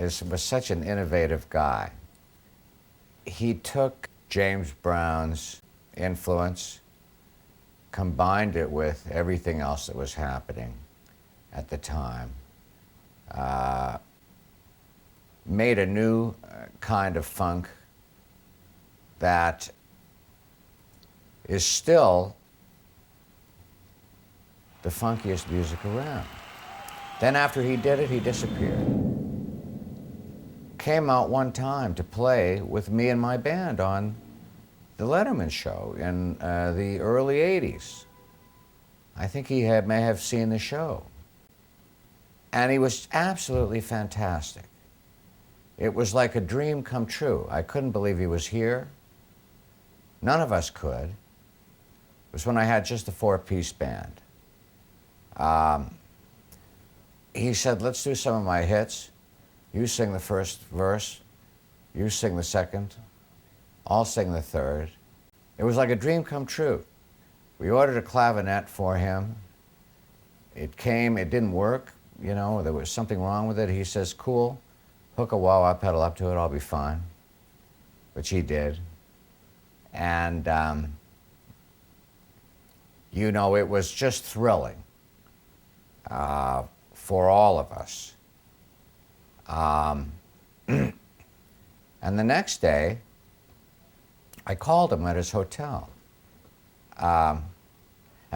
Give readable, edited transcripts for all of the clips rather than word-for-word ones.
was such an innovative guy. He took James Brown's influence, combined it with everything else that was happening at the time, made a new kind of funk that is still the funkiest music around. Then after he did it, he disappeared. Came out one time to play with me and my band on the Letterman show in the early 80s. I think he may have seen the show. And he was absolutely fantastic. It was like a dream come true. I couldn't believe he was here. None of us could. It was when I had just a 4-piece band. He said, let's do some of my hits. You sing the first verse, you sing the second, I'll sing the third. It was like a dream come true. We ordered a clavinet for him. It came, it didn't work, you know, there was something wrong with it. He says, cool, hook a wah-wah pedal up to it, I'll be fine. Which he did. And, you know, it was just thrilling for all of us. And the next day, I called him at his hotel. And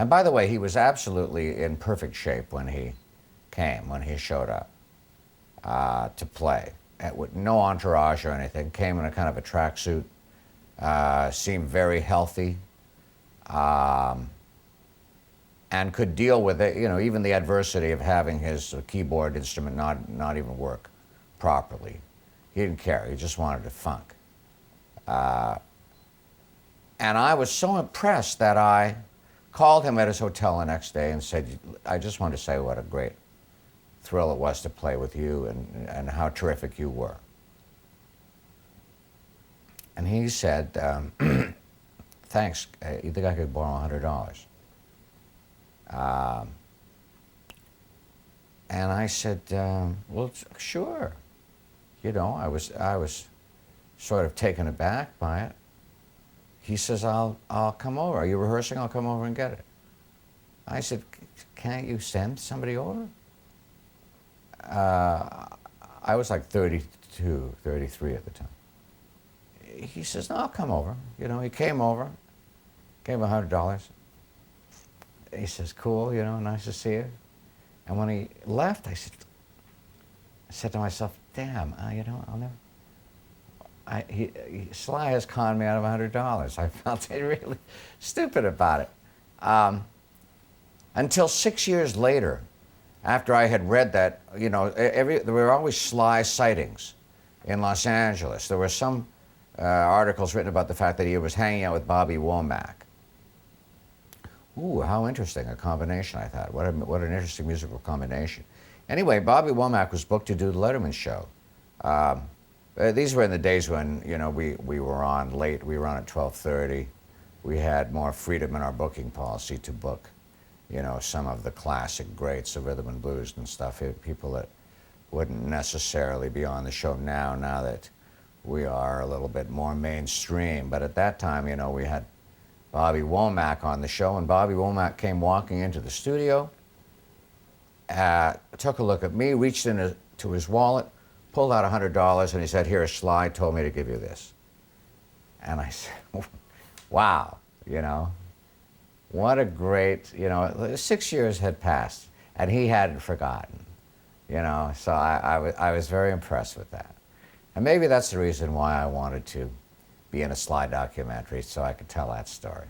by the way, he was absolutely in perfect shape when he came, when he showed up to play. With no entourage or anything, came in a kind of a tracksuit, seemed very healthy, and could deal with it, you know, even the adversity of having his keyboard instrument not even work properly. He didn't care, he just wanted to funk. And I was so impressed that I called him at his hotel the next day and said, I just wanted to say what a great thrill it was to play with you and how terrific you were. And he said, thanks, you think I could borrow $100? And I said, well, sure. You know, I was sort of taken aback by it. He says, I'll come over. Are you rehearsing? I'll come over and get it. I said, can't you send somebody over? I was like 32, 33 at the time. He says, no, I'll come over. You know, he came over, gave him $100. He says, cool, you know, nice to see you. And when he left, I said to myself, damn, you know, I'll never, Sly has conned me out of $100. I felt really stupid about it. Until 6 years later, after I had read that, you know, there were always Sly sightings in Los Angeles. There were some articles written about the fact that he was hanging out with Bobby Womack. Ooh, how interesting a combination, I thought. What an interesting musical combination. Anyway, Bobby Womack was booked to do the Letterman show. These were in the days when, you know, we were on late. We were on at 12:30. We had more freedom in our booking policy to book, you know, some of the classic greats of rhythm and blues and stuff. People that wouldn't necessarily be on the show now that we are a little bit more mainstream. But at that time, you know, we had Bobby Womack on the show, and Bobby Womack came walking into the studio, took a look at me, reached into his wallet, pulled out $100, and he said, here, Sly told me to give you this. And I said, wow, you know, what a great, you know, 6 years had passed, and he hadn't forgotten, you know, so I was very impressed with that. And maybe that's the reason why I wanted to be in a Sly documentary, so I could tell that story.